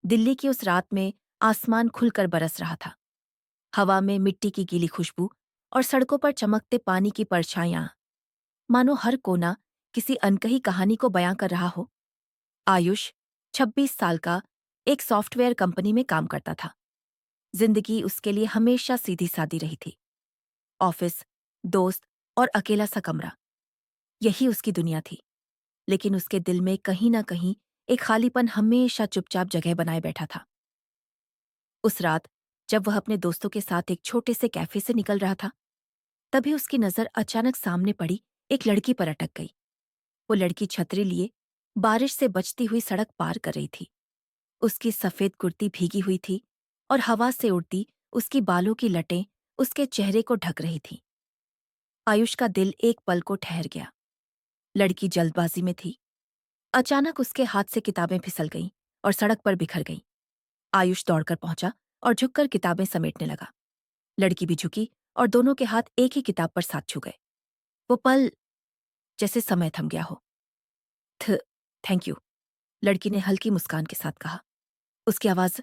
दिल्ली की उस रात में आसमान खुलकर बरस रहा था। हवा में मिट्टी की गीली खुशबू और सड़कों पर चमकते पानी की परछाइयां, मानो हर कोना किसी अनकही कहानी को बयां कर रहा हो। आयुष 26 साल का एक सॉफ्टवेयर कंपनी में काम करता था। जिंदगी उसके लिए हमेशा सीधी सादी रही थी। ऑफिस, दोस्त और अकेला सा कमरा, यही उसकी दुनिया थी। लेकिन उसके दिल में कहीं ना कहीं एक खालीपन हमेशा चुपचाप जगह बनाए बैठा था। उस रात जब वह अपने दोस्तों के साथ एक छोटे से कैफे से निकल रहा था, तभी उसकी नजर अचानक सामने पड़ी एक लड़की पर अटक गई। वो लड़की छतरी लिए बारिश से बचती हुई सड़क पार कर रही थी। उसकी सफेद कुर्ती भीगी हुई थी और हवा से उड़ती उसकी बालों की लटें उसके चेहरे को ढक रही थीं। आयुष का दिल एक पल को ठहर गया। लड़की जल्दबाजी में थी। अचानक उसके हाथ से किताबें फिसल गईं और सड़क पर बिखर गईं। आयुष दौड़कर पहुंचा और झुककर किताबें समेटने लगा। लड़की भी झुकी और दोनों के हाथ एक ही किताब पर साथ छू गए। वो पल जैसे समय थम गया हो। थ थैंक यू, लड़की ने हल्की मुस्कान के साथ कहा। उसकी आवाज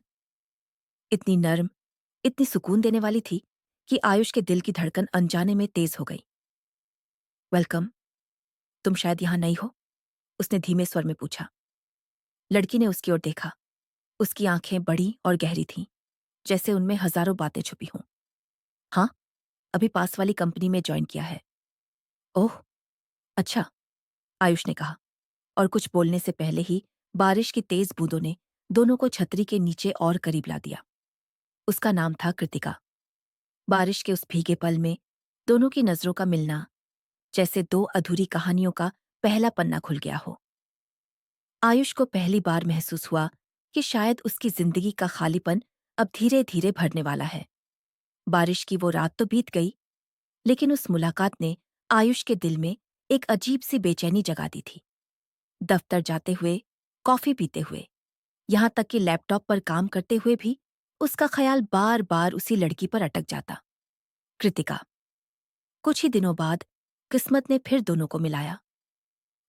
इतनी नर्म, इतनी सुकून देने वाली थी कि आयुष के दिल की धड़कन अनजाने में तेज हो गई। वेलकम, तुम शायद यहां नई हो? उसने धीमे स्वर में पूछा। लड़की ने उसकी ओर देखा। उसकी आंखें बड़ी और गहरी थीं, जैसे उनमें हजारों बातें छुपी हों। हाँ, अभी पास वाली कंपनी में ज्वाइन किया है। ओह, अच्छा, आयुष ने कहा, और कुछ बोलने से पहले ही बारिश की तेज बूंदों ने दोनों को छतरी के नीचे और करीब ला दिया। उसका नाम था कृतिका। बारिश के उस भीगे पल में दोनों की नजरों का मिलना, जैसे दो अधूरी कहानियों का पहला पन्ना खुल गया हो। आयुष को पहली बार महसूस हुआ कि शायद उसकी जिंदगी का खालीपन अब धीरे धीरे भरने वाला है। बारिश की वो रात तो बीत गई, लेकिन उस मुलाकात ने आयुष के दिल में एक अजीब सी बेचैनी जगा दी थी। दफ्तर जाते हुए, कॉफी पीते हुए, यहां तक कि लैपटॉप पर काम करते हुए भी उसका ख्याल बार बार उसी लड़की पर अटक जाता, कृतिका। कुछ ही दिनों बाद किस्मत ने फिर दोनों को मिलाया।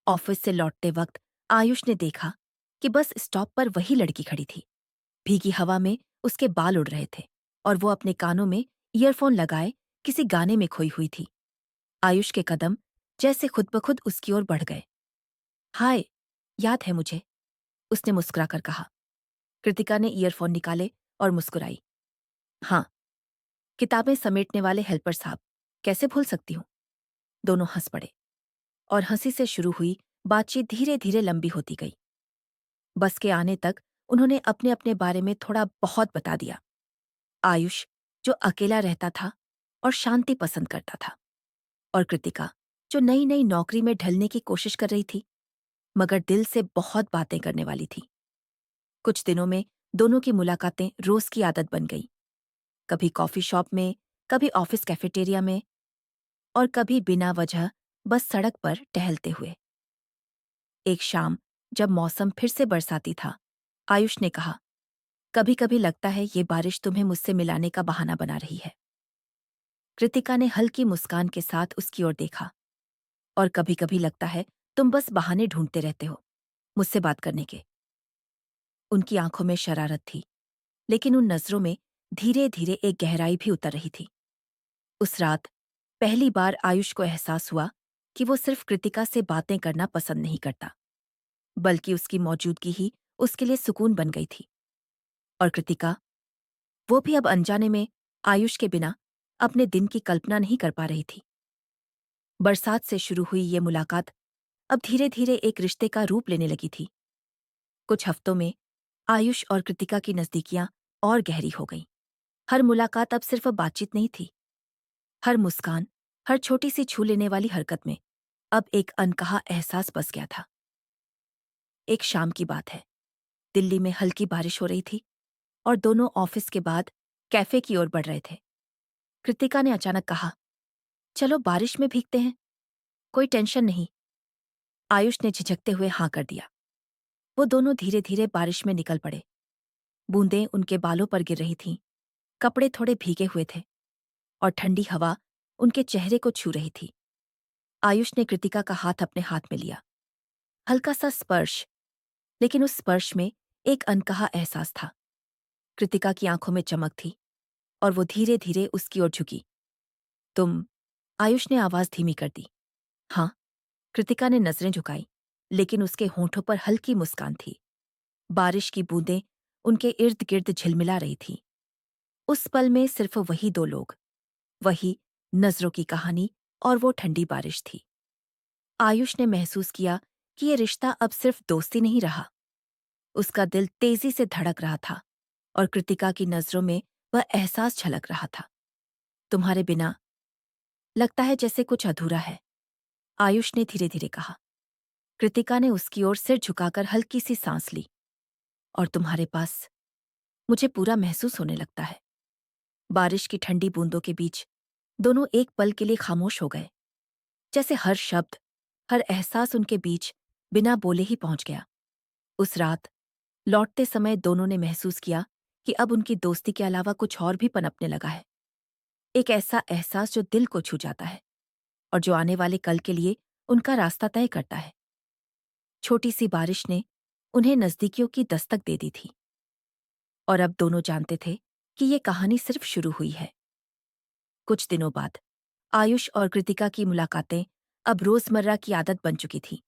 ऑफिस से लौटते वक्त आयुष ने देखा कि बस स्टॉप पर वही लड़की खड़ी थी। भीगी हवा में उसके बाल उड़ रहे थे और वो अपने कानों में ईयरफोन लगाए किसी गाने में खोई हुई थी। आयुष के कदम जैसे खुद ब खुद उसकी ओर बढ़ गए। हाय, याद है मुझे, उसने मुस्कुराकर कहा। कृतिका ने ईयरफोन निकाले और मुस्कुराई। हाँ, किताबें समेटने वाले हेल्पर साहब, कैसे भूल सकती हूँ। दोनों हंस पड़े और हंसी से शुरू हुई बातचीत धीरे धीरे लंबी होती गई। बस के आने तक उन्होंने अपने अपने बारे में थोड़ा बहुत बता दिया। आयुष, जो अकेला रहता था और शांति पसंद करता था, और कृतिका, जो नई नई नौकरी में ढलने की कोशिश कर रही थी, मगर दिल से बहुत बातें करने वाली थी। कुछ दिनों में दोनों की मुलाकातें रोज की आदत बन गई। कभी कॉफी शॉप में, कभी ऑफिस कैफेटेरिया में, और कभी बिना वजह बस सड़क पर टहलते हुए। एक शाम जब मौसम फिर से बरसाती था, आयुष ने कहा, कभी कभी लगता है ये बारिश तुम्हें मुझसे मिलाने का बहाना बना रही है। कृतिका ने हल्की मुस्कान के साथ उसकी ओर देखा। और कभी कभी लगता है तुम बस बहाने ढूंढते रहते हो मुझसे बात करने के। उनकी आंखों में शरारत थी, लेकिन उन नजरों में धीरे धीरे एक गहराई भी उतर रही थी। उस रात पहली बार आयुष को एहसास हुआ कि वो सिर्फ कृतिका से बातें करना पसंद नहीं करता, बल्कि उसकी मौजूदगी ही उसके लिए सुकून बन गई थी। और कृतिका, वो भी अब अनजाने में आयुष के बिना अपने दिन की कल्पना नहीं कर पा रही थी। बरसात से शुरू हुई ये मुलाकात अब धीरे धीरे एक रिश्ते का रूप लेने लगी थी। कुछ हफ्तों में आयुष और कृतिका की नजदीकियां और गहरी हो गईं। हर मुलाकात अब सिर्फ बातचीत नहीं थी। हर मुस्कान, हर छोटी सी छू लेने वाली हरकत में अब एक अनकहा एहसास बस गया था। एक शाम की बात है। दिल्ली में हल्की बारिश हो रही थी और दोनों ऑफिस के बाद कैफे की ओर बढ़ रहे थे। कृतिका ने अचानक कहा, चलो बारिश में भीगते हैं, कोई टेंशन नहीं। आयुष ने झिझकते हुए हाँ कर दिया। वो दोनों धीरे धीरे बारिश में निकल पड़े। बूंदें उनके बालों पर गिर रही थीं, कपड़े थोड़े भीगे हुए थे और ठंडी हवा उनके चेहरे को छू रही थी। आयुष ने कृतिका का हाथ अपने हाथ में लिया। हल्का सा स्पर्श, लेकिन उस स्पर्श में एक अनकहा एहसास था। कृतिका की आंखों में चमक थी और वो धीरे धीरे उसकी ओर झुकी। तुम? आयुष ने आवाज धीमी कर दी। हाँ। कृतिका ने नजरें झुकाई, लेकिन उसके होठों पर हल्की मुस्कान थी। बारिश की बूंदें उनके इर्द गिर्द झिलमिला रही थी। उस पल में सिर्फ वही दो लोग, वही नजरों की कहानी और वो ठंडी बारिश थी। आयुष ने महसूस किया कि ये रिश्ता अब सिर्फ दोस्ती नहीं रहा। उसका दिल तेजी से धड़क रहा था और कृतिका की नजरों में वह एहसास झलक रहा था। तुम्हारे बिना लगता है जैसे कुछ अधूरा है, आयुष ने धीरे धीरे कहा। कृतिका ने उसकी ओर सिर झुकाकर हल्की सी सांस ली। और तुम्हारे पास मुझे पूरा महसूस होने लगता है। बारिश की ठंडी बूंदों के बीच दोनों एक पल के लिए खामोश हो गए, जैसे हर शब्द, हर एहसास उनके बीच बिना बोले ही पहुंच गया। उस रात लौटते समय दोनों ने महसूस किया कि अब उनकी दोस्ती के अलावा कुछ और भी पनपने लगा है। एक ऐसा एहसास जो दिल को छू जाता है और जो आने वाले कल के लिए उनका रास्ता तय करता है। छोटी सी बारिश ने उन्हें नजदीकियों की दस्तक दे दी थी और अब दोनों जानते थे कि ये कहानी सिर्फ शुरू हुई है। कुछ दिनों बाद आयुष और कृतिका की मुलाकातें अब रोजमर्रा की आदत बन चुकी थी।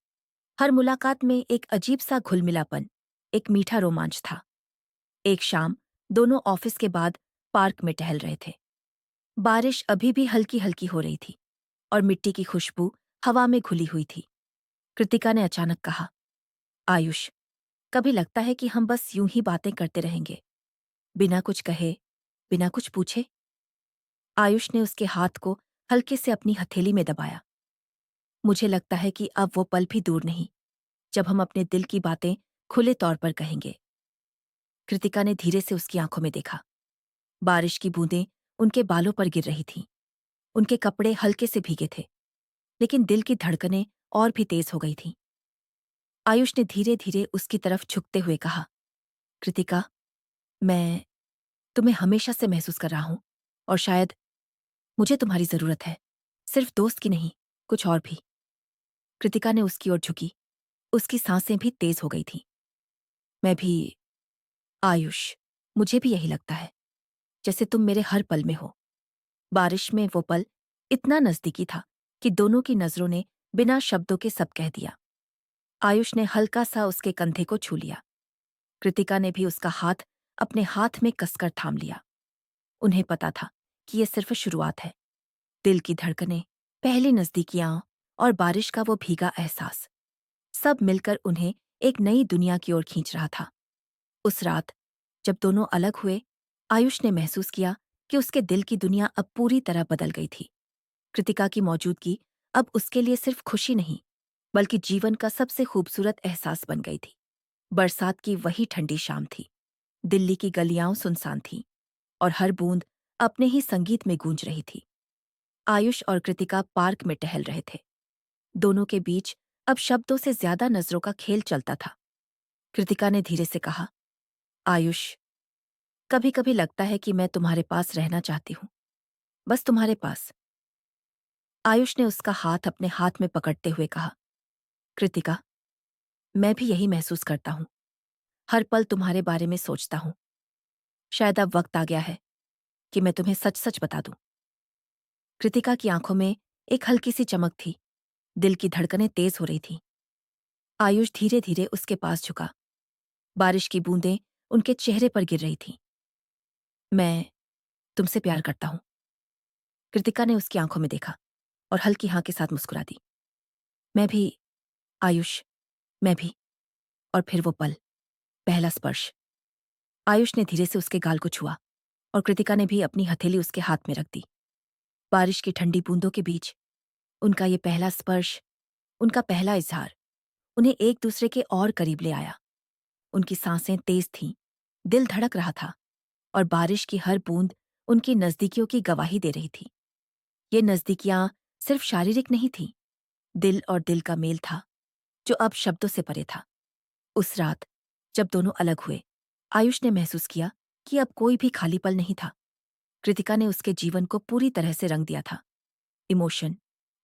हर मुलाकात में एक अजीब सा घुलमिलापन, एक मीठा रोमांच था। एक शाम दोनों ऑफिस के बाद पार्क में टहल रहे थे। बारिश अभी भी हल्की हल्की हो रही थी और मिट्टी की खुशबू हवा में घुली हुई थी। कृतिका ने अचानक कहा, आयुष, कभी लगता है कि हम बस यूं ही बातें करते रहेंगे, बिना कुछ कहे, बिना कुछ पूछे। आयुष ने उसके हाथ को हल्के से अपनी हथेली में दबाया। मुझे लगता है कि अब वो पल भी दूर नहीं, जब हम अपने दिल की बातें खुले तौर पर कहेंगे। कृतिका ने धीरे से उसकी आंखों में देखा। बारिश की बूंदें उनके बालों पर गिर रही थीं। उनके कपड़े हल्के से भीगे थे, लेकिन दिल की धड़कनें और भी तेज हो गई थीं। आयुष ने धीरे धीरे उसकी तरफ झुकते हुए कहा, कृतिका, मैं तुम्हें हमेशा से महसूस कर रहा हूं और शायद मुझे तुम्हारी जरूरत है, सिर्फ दोस्त की नहीं, कुछ और भी। कृतिका ने उसकी ओर झुकी। उसकी सांसें भी तेज हो गई थीं। मैं भी, आयुष, मुझे भी यही लगता है, जैसे तुम मेरे हर पल में हो। बारिश में वो पल इतना नजदीकी था कि दोनों की नजरों ने बिना शब्दों के सब कह दिया। आयुष ने हल्का सा उसके कंधे को छू लिया। कृतिका ने भी उसका हाथ अपने हाथ में कसकर थाम लिया। उन्हें पता था कि ये सिर्फ शुरुआत है। दिल की धड़कनें, पहली नजदीकियां और बारिश का वो भीगा एहसास, सब मिलकर उन्हें एक नई दुनिया की ओर खींच रहा था। उस रात जब दोनों अलग हुए, आयुष ने महसूस किया कि उसके दिल की दुनिया अब पूरी तरह बदल गई थी। कृतिका की मौजूदगी अब उसके लिए सिर्फ खुशी नहीं, बल्कि जीवन का सबसे खूबसूरत एहसास बन गई थी। बरसात की वही ठंडी शाम थी। दिल्ली की गलियां सुनसान थीं और हर बूंद अपने ही संगीत में गूंज रही थी। आयुष और कृतिका पार्क में टहल रहे थे। दोनों के बीच अब शब्दों से ज्यादा नजरों का खेल चलता था। कृतिका ने धीरे से कहा, आयुष, कभी कभी लगता है कि मैं तुम्हारे पास रहना चाहती हूँ, बस तुम्हारे पास। आयुष ने उसका हाथ अपने हाथ में पकड़ते हुए कहा, कृतिका, मैं भी यही महसूस करता हूँ। हर पल तुम्हारे बारे में सोचता हूँ। शायद अब वक्त आ गया है कि मैं तुम्हें सच सच बता दूं। कृतिका की आंखों में एक हल्की सी चमक थी। दिल की धड़कनें तेज हो रही थीं। आयुष धीरे धीरे उसके पास झुका। बारिश की बूंदें उनके चेहरे पर गिर रही थीं। मैं तुमसे प्यार करता हूँ। कृतिका ने उसकी आंखों में देखा और हल्की हाँ के साथ मुस्कुरा दी। मैं भी, आयुष, मैं भी। और फिर वो पल, पहला स्पर्श। आयुष ने धीरे से उसके गाल को छुआ और कृतिका ने भी अपनी हथेली उसके हाथ में रख दी। बारिश की ठंडी बूंदों के बीच उनका ये पहला स्पर्श, उनका पहला इजहार, उन्हें एक दूसरे के और करीब ले आया। उनकी सांसें तेज थीं, दिल धड़क रहा था और बारिश की हर बूंद उनकी नजदीकियों की गवाही दे रही थी। ये नजदीकियां सिर्फ शारीरिक नहीं थीं, दिल और दिल का मेल था, जो अब शब्दों से परे था। उस रात जब दोनों अलग हुए, आयुष ने महसूस किया कि अब कोई भी खाली पल नहीं था। कृतिका ने उसके जीवन को पूरी तरह से रंग दिया था, इमोशन,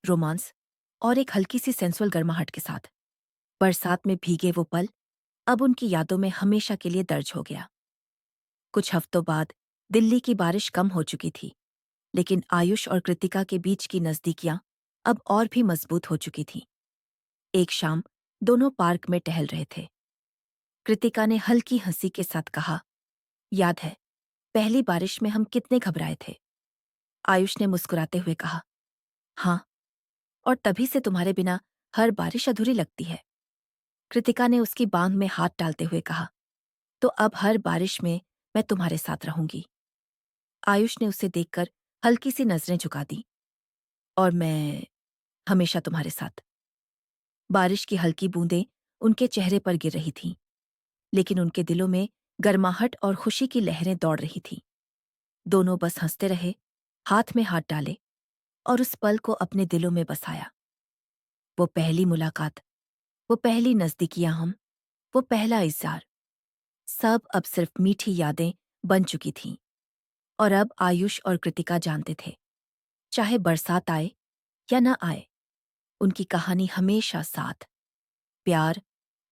रोमांस और एक हल्की सी सेंसुअल गर्माहट के साथ। बरसात में भीगे वो पल, अब उनकी यादों में हमेशा के लिए दर्ज हो गया। कुछ हफ्तों बाद दिल्ली की बारिश कम हो चुकी थी, लेकिन आयुष और कृतिका के बीच की नज़दीकियां अब और भी मजबूत हो चुकी थीं। एक शाम दोनों पार्क में टहल रहे थे। कृतिका ने हल्की हंसी के साथ कहा, याद है पहली बारिश में हम कितने घबराए थे? आयुष ने मुस्कुराते हुए कहा, हाँ, और तभी से तुम्हारे बिना हर बारिश अधूरी लगती है। कृतिका ने उसकी बांह में हाथ डालते हुए कहा, तो अब हर बारिश में मैं तुम्हारे साथ रहूंगी। आयुष ने उसे देखकर हल्की सी नजरें झुका दी। और मैं हमेशा तुम्हारे साथ। बारिश की हल्की बूंदें उनके चेहरे पर गिर रही थीं, लेकिन उनके दिलों में गर्माहट और खुशी की लहरें दौड़ रही थीं। दोनों बस हंसते रहे, हाथ में हाथ डाले और उस पल को अपने दिलों में बसाया। वो पहली मुलाकात, वो पहली नजदीकियां वो पहला इज़हार, सब अब सिर्फ मीठी यादें बन चुकी थीं। और अब आयुष और कृतिका जानते थे, चाहे बरसात आए या न आए, उनकी कहानी हमेशा साथ, प्यार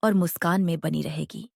और मुस्कान में बनी रहेगी।